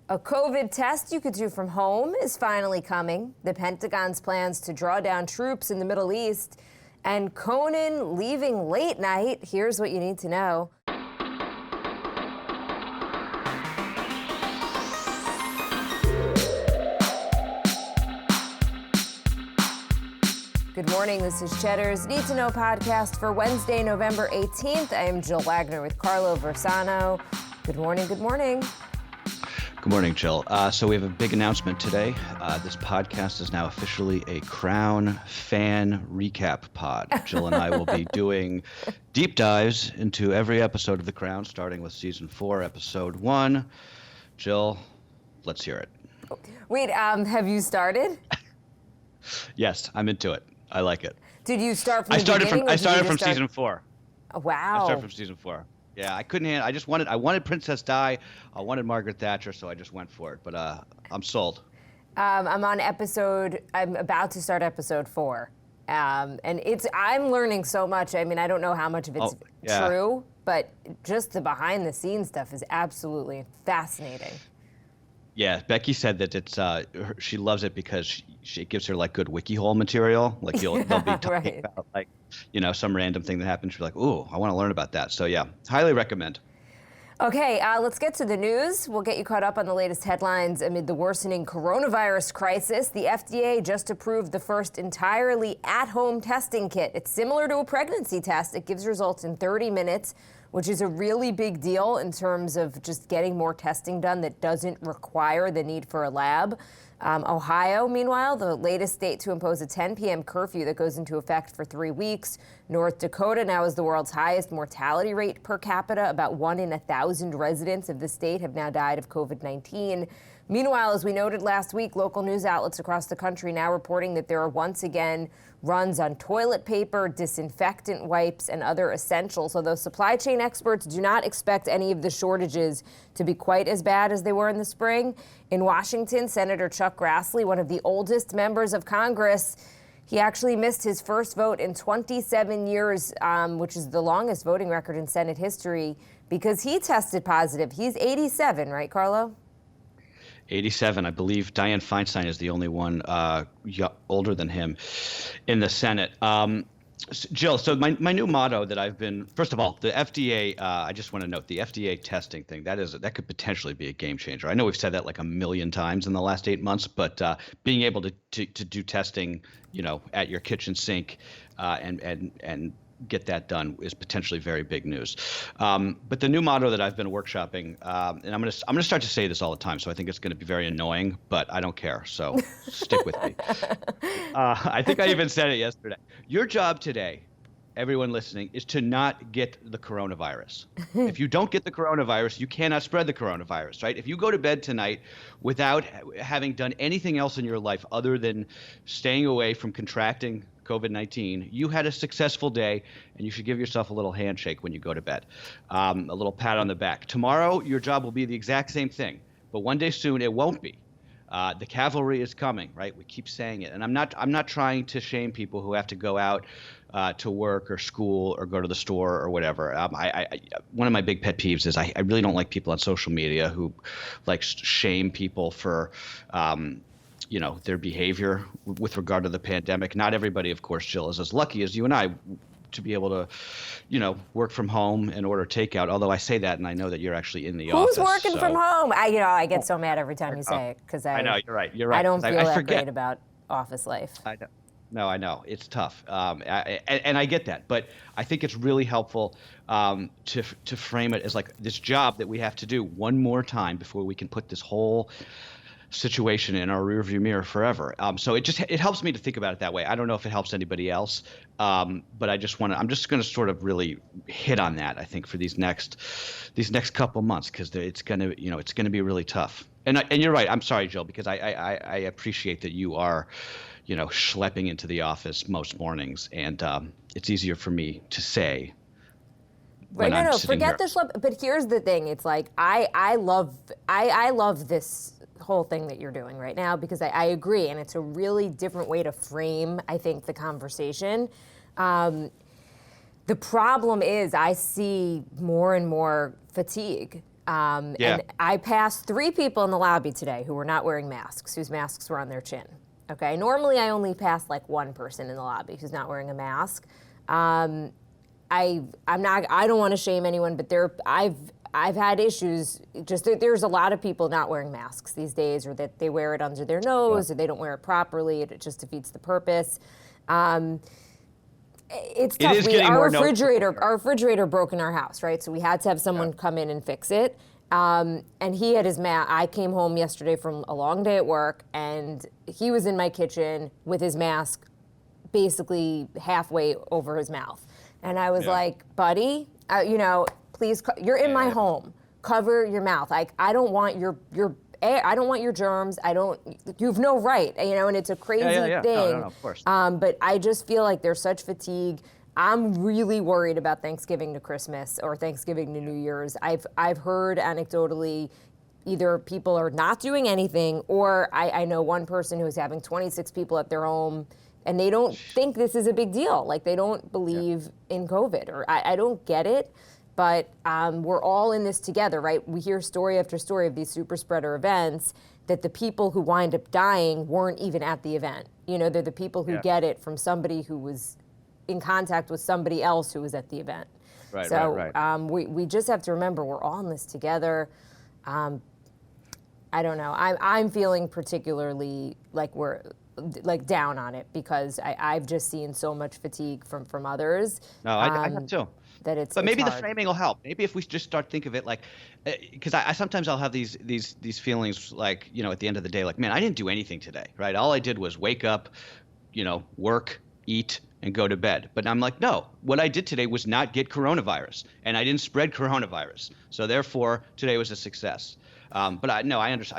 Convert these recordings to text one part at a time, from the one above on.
A COVID test you could do from home is finally coming. The Pentagon's plans to draw down troops in the Middle East. And Conan leaving late night. Here's what you need to know. Good morning, this is Cheddar's Need2Know podcast for Wednesday, November 18th. I am Jill Wagner with Carlo Versano. Good morning, good morning. Good morning, Jill. So we have a big announcement today. This podcast is now officially a Crown fan recap pod. Jill and I will be doing deep dives into every episode of The Crown, starting with season 4, episode 1. Jill, let's hear it. Wait, have you started? Yes, I'm into it. I like it. Did you start from the beginning? I started from season 4. Oh, wow. I started from season 4. Yeah, I couldn't handle. I wanted Princess Di. I wanted Margaret Thatcher, so I just went for it. But I'm sold. I'm about to start episode 4, and I'm learning so much. I mean, I don't know how much of it's true, but just the behind the scenes stuff is absolutely fascinating. Yeah, Becky said that she loves it because it gives her like good wiki hole material. Like they'll be talking about like, some random thing that happened. She's like, ooh, I want to learn about that. So yeah, highly recommend. Okay, let's get to the news. We'll get you caught up on the latest headlines amid the worsening coronavirus crisis. The FDA just approved the first entirely at-home testing kit. It's similar to a pregnancy test. It gives results in 30 minutes, which is a really big deal in terms of just getting more testing done that doesn't require the need for a lab. Ohio, meanwhile, the latest state to impose a 10 p.m. curfew that goes into effect for 3 weeks. North Dakota now is the world's highest mortality rate per capita. About 1 in 1,000 residents of the state have now died of COVID-19. Meanwhile, as we noted last week, local news outlets across the country now reporting that there are once again runs on toilet paper, disinfectant wipes, and other essentials, although supply chain experts do not expect any of the shortages to be quite as bad as they were in the spring. In Washington, Senator Chuck Grassley, one of the oldest members of Congress, he actually missed his first vote in 27 years, which is the longest voting record in Senate history, because he tested positive. He's 87, right, Carlo? 87, I believe. Dianne Feinstein is the only one older than him in the Senate. Jill, so my new motto that I've been, first of all, the FDA, I just want to note the FDA testing thing, that could potentially be a game changer. I know we've said that like a million times in the last 8 months, but being able to do testing, at your kitchen sink and get that done is potentially very big news. But the new motto that I've been workshopping, and I'm gonna start to say this all the time, so I think it's gonna be very annoying, but I don't care, so stick with me. I think I even said it yesterday. Your job today, everyone listening, is to not get the coronavirus. If you don't get the coronavirus, you cannot spread the coronavirus, right? If you go to bed tonight without having done anything else in your life other than staying away from contracting COVID-19, you had a successful day, and you should give yourself a little handshake when you go to bed, a little pat on the back. Tomorrow, your job will be the exact same thing, but one day soon it won't be. The cavalry is coming, right? We keep saying it, and I'm not trying to shame people who have to go out to work or school or go to the store or whatever. One of my big pet peeves is I really don't like people on social media who like shame people for their behavior with regard to the pandemic. Not everybody, of course, Jill, is as lucky as you and I to be able to, work from home and order takeout. Although I say that, and I know that you're actually in the office. Who's working from home? I get so mad every time you say it because I know you're right. I don't feel that great about office life. I know. No, I know it's tough, and I get that. But I think it's really helpful to frame it as like this job that we have to do one more time before we can put this whole situation in our rearview mirror forever. So it helps me to think about it that way. I don't know if it helps anybody else, but I'm just going to sort of really hit on that. I think for these next couple months, because it's going to be really tough. And you're right. I'm sorry, Jill, because I appreciate that you are, schlepping into the office most mornings, and it's easier for me to say. Right, no, forget the schlep. But here's the thing: it's like I love this whole thing that you're doing right now because I agree, and it's a really different way to frame, I think, the conversation. The problem is I see more and more fatigue. Yeah. And I passed 3 people in the lobby today who were not wearing masks, whose masks were on their chin. Okay, normally I only pass like 1 person in the lobby who's not wearing a mask. I'm not. I don't want to shame anyone, but I've had issues. Just there's a lot of people not wearing masks these days, or that they wear it under their nose, or they don't wear it properly. It just defeats the purpose. It's tough. Our refrigerator broke in our house, right? So we had to have someone come in and fix it. And he had his mask. I came home yesterday from a long day at work, and he was in my kitchen with his mask basically halfway over his mouth. And I was like, buddy, please, you're in my home. Cover your mouth. I don't want your air. I don't want your germs. You've no right, and it's a crazy thing. No, of course. But I just feel like there's such fatigue. I'm really worried about Thanksgiving to Christmas or Thanksgiving to New Year's. I've heard anecdotally either people are not doing anything, or I know one person who's having 26 people at their home, and they don't think this is a big deal. Like, they don't believe in COVID, or I don't get it. But we're all in this together, right? We hear story after story of these super spreader events that the people who wind up dying weren't even at the event. They're the people who get it from somebody who was in contact with somebody else who was at the event. Right. We just have to remember we're all in this together. I don't know. I'm feeling particularly like we're like down on it because I've just seen so much fatigue from others. No, I have too. But maybe it's the hard. framing will help. Maybe if we just start think of it like, because I sometimes I'll have these feelings like, at the end of the day, like, man, I didn't do anything today, right? All I did was wake up, work, eat, and go to bed. But I'm like, no, what I did today was not get coronavirus, and I didn't spread coronavirus. So therefore, today was a success. But I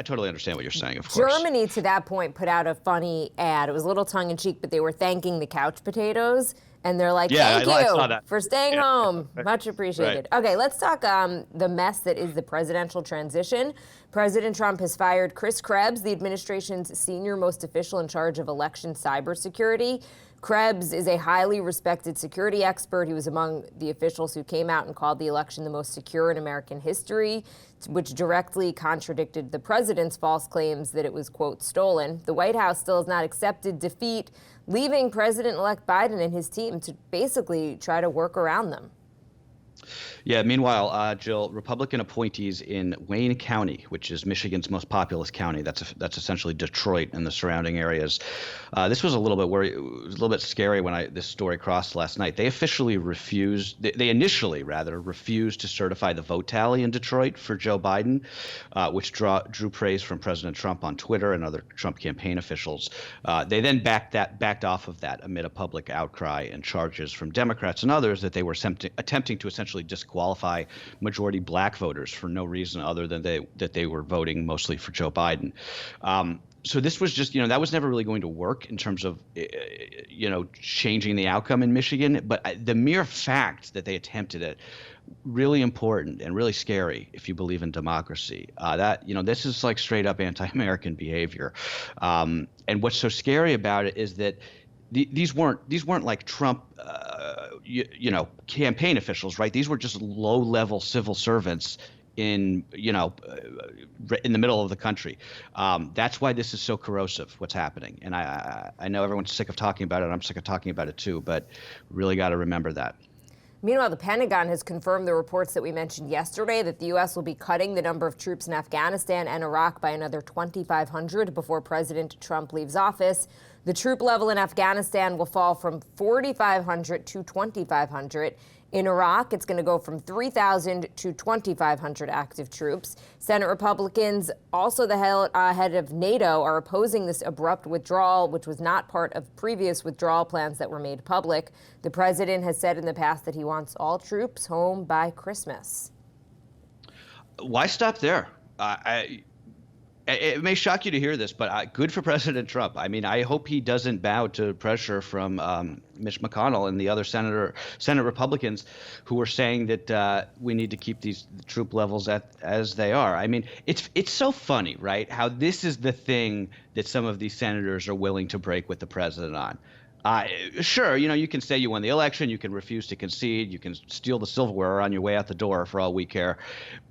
totally understand what you're saying, of course. Germany, to that point, put out a funny ad. It was a little tongue-in-cheek, but they were thanking the couch potatoes. And they're like, thank you for staying home. Much appreciated. Right. Okay, let's talk the mess that is the presidential transition. President Trump has fired Chris Krebs, the administration's senior-most official in charge of election cybersecurity. Krebs is a highly respected security expert. He was among the officials who came out and called the election the most secure in American history, which directly contradicted the president's false claims that it was, quote, stolen. The White House still has not accepted defeat, leaving President-elect Biden and his team to basically try to work around them. Yeah, meanwhile, Jill, Republican appointees in Wayne County, which is Michigan's most populous county, that's essentially Detroit and the surrounding areas. This was a little bit scary when this story crossed last night. They initially refused to certify the vote tally in Detroit for Joe Biden, which drew praise from President Trump on Twitter and other Trump campaign officials. They then backed off of that amid a public outcry and charges from Democrats and others that they were attempting to essentially disqualify majority black voters for no reason other than that they were voting mostly for Joe Biden. So this was just, that was never really going to work in terms of, changing the outcome in Michigan. But the mere fact that they attempted it, really important and really scary if you believe in democracy. This is like straight up anti-American behavior. And what's so scary about it is that these weren't like Trump, campaign officials, right? These were just low-level civil servants in the middle of the country. That's why this is so corrosive, what's happening. And I know everyone's sick of talking about it. I'm sick of talking about it too, but really got to remember that. Meanwhile, the Pentagon has confirmed the reports that we mentioned yesterday that the U.S. will be cutting the number of troops in Afghanistan and Iraq by another 2,500 before President Trump leaves office. The troop level in Afghanistan will fall from 4,500 to 2,500. In Iraq, it's going to go from 3,000 to 2,500 active troops. Senate Republicans, also the head of NATO, are opposing this abrupt withdrawal, which was not part of previous withdrawal plans that were made public. The president has said in the past that he wants all troops home by Christmas. Why stop there? It may shock you to hear this, but good for President Trump. I mean, I hope he doesn't bow to pressure from Mitch McConnell and the other Senate Republicans who are saying that we need to keep these troop levels as they are. I mean, it's so funny, right? How this is the thing that some of these senators are willing to break with the president on. Sure, you can say you won the election, you can refuse to concede, you can steal the silverware on your way out the door for all we care.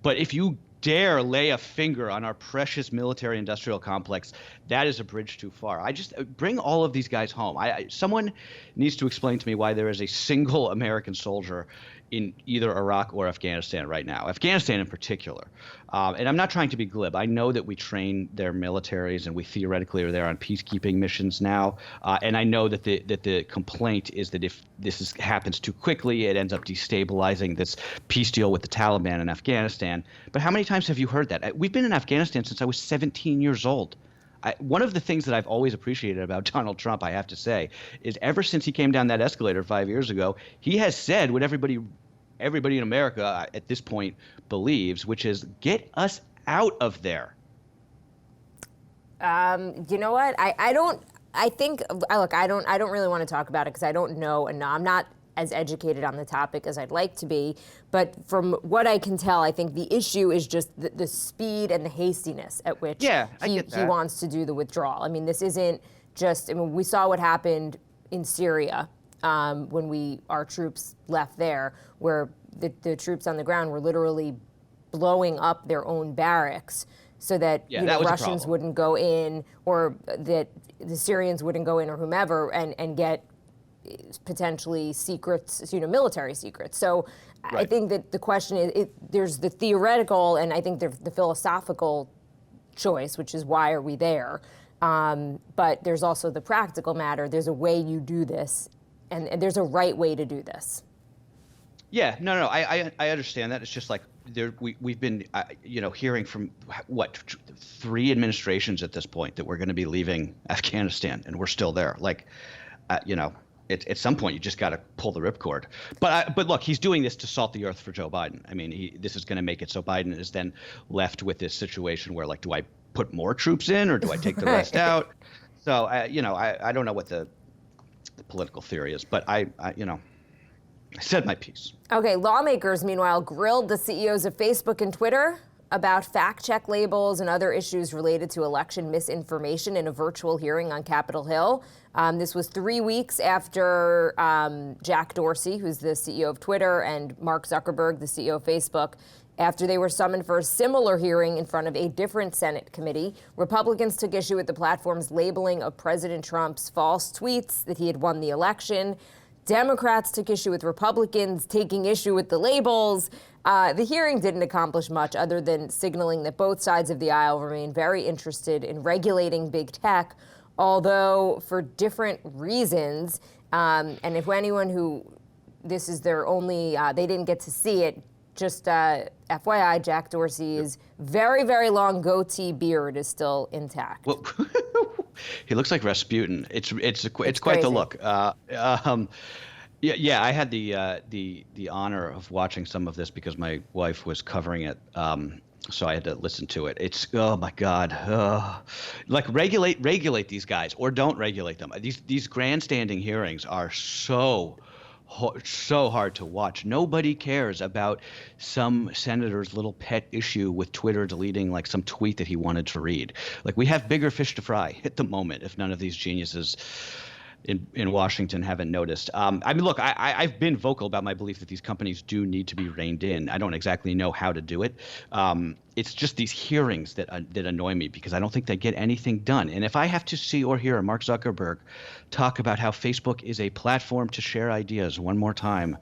But if you dare lay a finger on our precious military-industrial complex, that is a bridge too far. I just bring all of these guys home. Someone needs to explain to me why there is a single American soldier in either Iraq or Afghanistan right now, Afghanistan in particular. And I'm not trying to be glib. I know that we train their militaries and we theoretically are there on peacekeeping missions now. And I know that the complaint is that if this happens too quickly, it ends up destabilizing this peace deal with the Taliban in Afghanistan. But how many times have you heard that? We've been in Afghanistan since I was 17 years old. One of the things that I've always appreciated about Donald Trump, I have to say, is ever since he came down that escalator 5 years ago, he has said what everybody in America at this point believes, which is get us out of there. You know what? I don't really want to talk about it because I don't know enough. I'm not as educated on the topic as I'd like to be, but from what I can tell, I think the issue is just the speed and the hastiness at which he wants to do the withdrawal. I mean, this isn't just, we saw what happened in Syria when our troops left there, where the troops on the ground were literally blowing up their own barracks so that Russians wouldn't go in, or that the Syrians wouldn't go in, or whomever, and get potentially secrets, military secrets. So I think that the question is, there's the theoretical and I think the philosophical choice, which is why are we there? But there's also the practical matter. There's a way you do this, and there's a right way to do this. Yeah, no, I understand that. It's just like we've been, hearing from 3 administrations at this point that we're going to be leaving Afghanistan, and we're still there. Like, at some point you just got to pull the ripcord. But look, he's doing this to salt the earth for Joe Biden. I mean, this is going to make it so Biden is then left with this situation where, like, do I put more troops in or do I take the rest out? So I don't know what the political theory is, but I said my piece. Okay, lawmakers, meanwhile, grilled the CEOs of Facebook and Twitter about fact-check labels and other issues related to election misinformation in a virtual hearing on Capitol Hill. This was 3 weeks after Jack Dorsey, who's the CEO of Twitter, and Mark Zuckerberg, the CEO of Facebook, after they were summoned for a similar hearing in front of a different Senate committee. Republicans took issue with the platform's labeling of President Trump's false tweets that he had won the election. Democrats took issue with Republicans taking issue with the labels. The hearing didn't accomplish much other than signaling that both sides of the aisle remain very interested in regulating big tech, although for different reasons. And if anyone who this is their only, they didn't get to see it, just FYI, Jack Dorsey's very, very long goatee beard is still intact. Well, he looks like Rasputin. It's quite the look. Yeah, I had the honor of watching some of this because my wife was covering it, so I had to listen to it. It's, oh my God, like regulate these guys or don't regulate them. These grandstanding hearings are so hard to watch. Nobody cares about some senator's little pet issue with Twitter deleting like some tweet that he wanted to read. Like, we have bigger fish to fry at the moment if none of these geniuses in Washington haven't noticed. I mean, look, I've been vocal about my belief that these companies do need to be reined in. I don't exactly know how to do it. It's just these hearings that annoy me because I don't think they get anything done. And if I have to see or hear Mark Zuckerberg talk about how Facebook is a platform to share ideas one more time,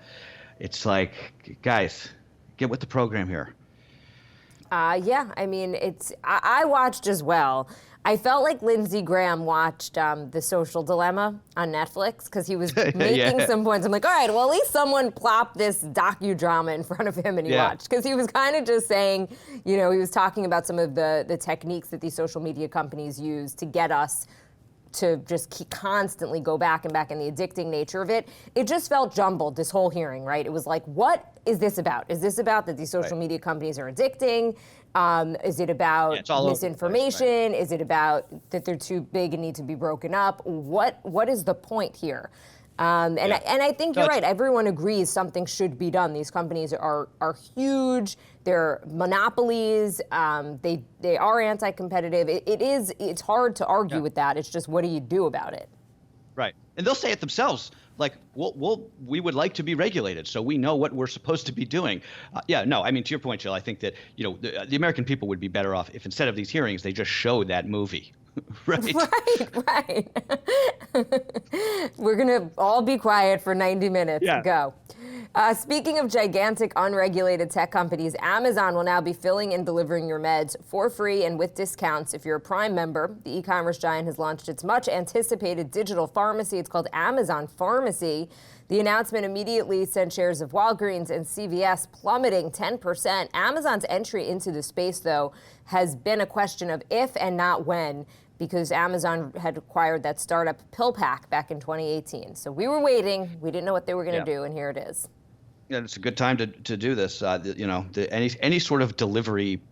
it's like, guys, get with the program here. Yeah, I mean, I watched as well. I felt like Lindsey Graham watched The Social Dilemma on Netflix because he was making some points. I'm like, all right, well, at least someone plopped this docudrama in front of him and he watched. Because he was kind of just saying, he was talking about some of the techniques that these social media companies use to get us to just constantly go back and back, and the addicting nature of it. It just felt jumbled, this whole hearing, right? It was like, what is this about? Is this about that these social media companies are addicting? Is it about misinformation? Right. Is it about that they're too big and need to be broken up? What is the point here? And I think you're right. Everyone agrees something should be done. These companies are huge. They're monopolies. They are anti-competitive. It's hard to argue with that. It's just, what do you do about it? Right. And they'll say it themselves. like we would like to be regulated, so we know what we're supposed to be doing. Yeah, no, I mean, to your point, Jill, I think that, the American people would be better off if instead of these hearings, they just showed that movie. Right. Right. We're going to all be quiet for 90 minutes. Yeah. Go. Speaking of gigantic unregulated tech companies, Amazon will now be filling and delivering your meds for free and with discounts if you're a Prime member. The e-commerce giant has launched its much anticipated digital pharmacy. It's called Amazon Pharmacy. The announcement immediately sent shares of Walgreens and CVS plummeting 10%. Amazon's entry into the space, though, has been a question of if and not when, because Amazon had acquired that startup PillPack back in 2018. So we were waiting. We didn't know what they were going to do, and here it is. Yeah, it's a good time to do this. Any sort of delivery,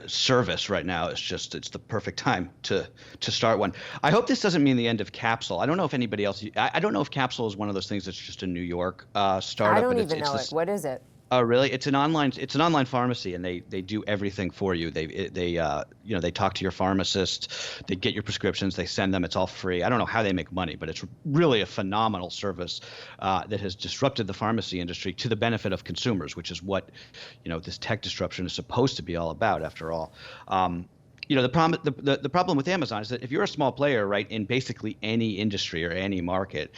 service right now it's the perfect time to start one. I hope this doesn't mean the end of Capsule. I don't know if anybody else. I don't know if Capsule is one of those things that's just a New York startup. I don't even know it. What is it? Oh, really? It's an online pharmacy, and they do everything for you. They talk to your pharmacist, they get your prescriptions, they send them. It's all free. I don't know how they make money, but it's really a phenomenal service that has disrupted the pharmacy industry to the benefit of consumers, which is what this tech disruption is supposed to be all about, after all. The problem with Amazon is that if you're a small player, right, in basically any industry or any market,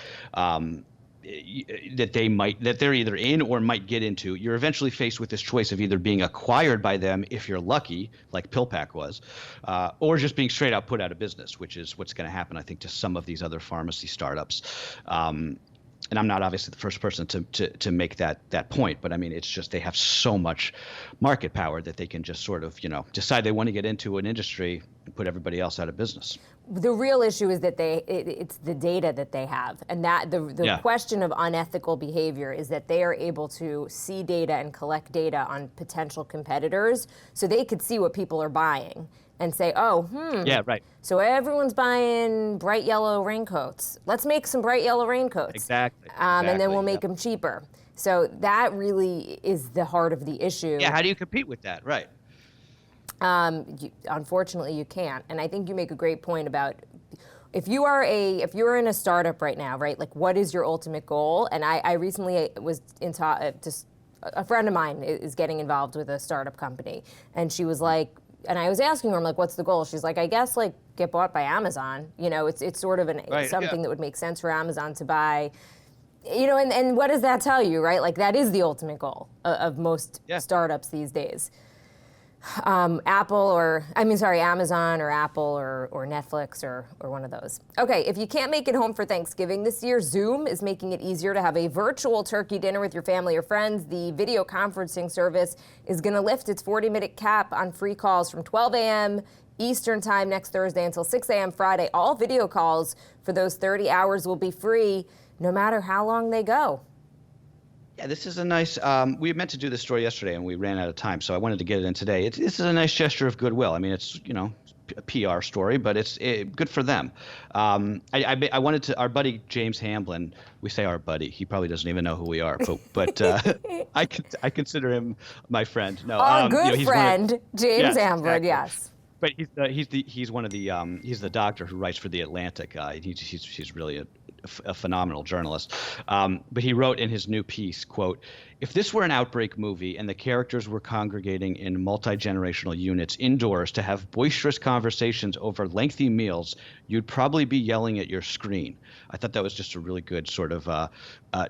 that they're either in or might get into, you're eventually faced with this choice of either being acquired by them if you're lucky, like PillPack was, or just being straight out put out of business, which is what's going to happen, I think, to some of these other pharmacy startups. And I'm not obviously the first person to make that point, but I mean, it's just they have so much market power that they can just sort of, decide they want to get into an industry and put everybody else out of business. The real issue is that it's the data that they have, and that the question of unethical behavior is that they are able to see data and collect data on potential competitors, so they could see what people are buying and say, yeah, right. So everyone's buying bright yellow raincoats. Let's make some bright yellow raincoats. Exactly. And then we'll make them cheaper. So that really is the heart of the issue. Yeah. How do you compete with that? Right. Unfortunately, you can't. And I think you make a great point about if you're in a startup right now, right? Like, what is your ultimate goal? And I recently was just a friend of mine is getting involved with a startup company, and she was like, and I was asking her, I'm like, what's the goal? She's like, I guess like get bought by Amazon. It's sort of something that would make sense for Amazon to buy. And what does that tell you, right? Like, that is the ultimate goal of most startups these days. Amazon or Apple or Netflix or one of those. Okay, if you can't make it home for Thanksgiving this year, Zoom is making it easier to have a virtual turkey dinner with your family or friends. The video conferencing service is going to lift its 40-minute cap on free calls from 12 a.m. Eastern time next Thursday until 6 a.m. Friday. All video calls for those 30 hours will be free, no matter how long they go. Yeah, this is a nice. We meant to do this story yesterday, and we ran out of time, so I wanted to get it in today. This is a nice gesture of goodwill. I mean, it's a PR story, but it's good for them. I wanted to. Our buddy James Hamblin. We say our buddy. He probably doesn't even know who we are, but I consider him my friend. No, our good friend James Hamblin. Yes. But he's one of the he's the doctor who writes for The Atlantic. He's really a phenomenal journalist. But he wrote in his new piece, quote, "If this were an outbreak movie and the characters were congregating in multi-generational units indoors to have boisterous conversations over lengthy meals, you'd probably be yelling at your screen." I thought that was just a really good sort of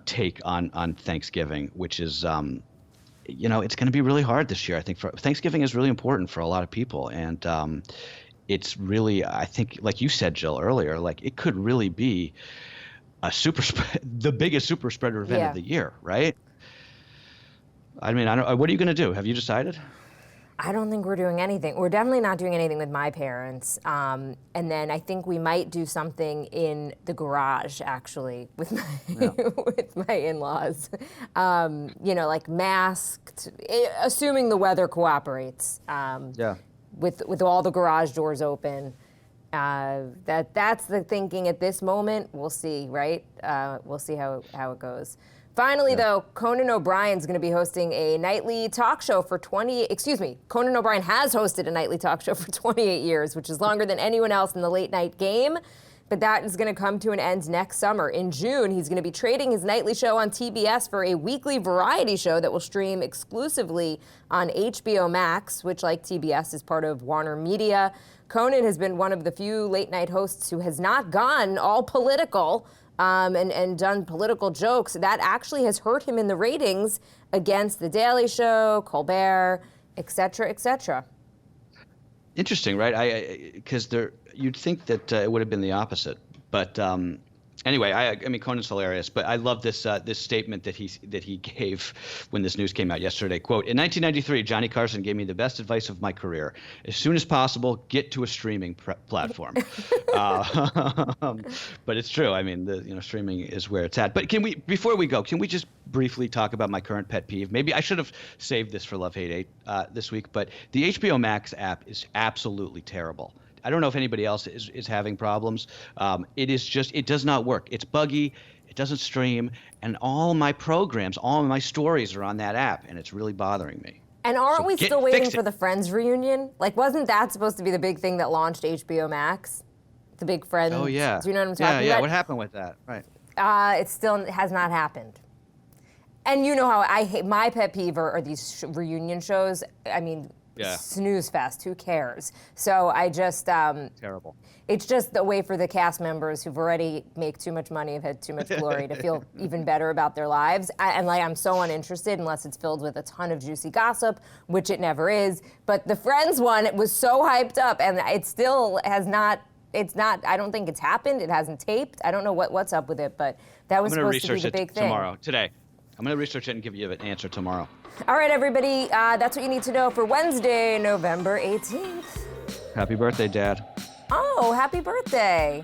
take on Thanksgiving, which is it's going to be really hard this year. I think Thanksgiving is really important for a lot of people. And it's really, I think, like you said, Jill, earlier, like it could really be the biggest super spreader event of the year, right? I mean, what are you going to do? Have you decided? I don't think we're doing anything. We're definitely not doing anything with my parents. And then I think we might do something in the garage, actually, with my in-laws. Like masked, assuming the weather cooperates. With all the garage doors open. That's the thinking at this moment. We'll see, right? We'll see how it goes. Finally, though, Conan O'Brien's going to be hosting a nightly talk show for Conan O'Brien has hosted a nightly talk show for 28 years, which is longer than anyone else in the late night game. but that is going to come to an end next summer. In June, he's going to be trading his nightly show on TBS for a weekly variety show that will stream exclusively on HBO Max, which, like TBS, is part of Warner Media. Conan has been one of the few late-night hosts who has not gone all political and done political jokes. That actually has hurt him in the ratings against The Daily Show, Colbert, et cetera, et cetera. Interesting, right? Because you'd think that it would have been the opposite, but anyway, I mean, Conan's hilarious, but I love this statement that he gave when this news came out yesterday. Quote: "In 1993, Johnny Carson gave me the best advice of my career. As soon as possible, get to a streaming platform." But it's true. I mean, streaming is where it's at. But before we go, can we just briefly talk about my current pet peeve? Maybe I should have saved this for Love Hate 8 this week, but the HBO Max app is absolutely terrible. I don't know if anybody else is having problems. It does not work. It's buggy. It doesn't stream. And all my programs, all my stories are on that app, and it's really bothering me. And aren't we still waiting for the Friends reunion? Like, wasn't that supposed to be the big thing that launched HBO Max? The big Friends. Oh, yeah. Do you know what I'm talking about? Yeah, what happened with that? Right. It still has not happened. And you know how I hate, my pet peeve are these reunion shows. I mean, snooze fest, who cares? So I just terrible. It's just a way for the cast members who've already make too much money, have had too much glory, to feel even better about their lives. And I'm so uninterested unless it's filled with a ton of juicy gossip, which it never is. But the Friends one, it was so hyped up, and it still has not. It's not. I don't think it's happened. It hasn't taped. I don't know what's up with it, but that was supposed to be the big thing. Today. I'm going to research it and give you an answer tomorrow. All right, everybody. That's what you need to know for Wednesday, November 18th. Happy birthday, Dad. Oh, happy birthday.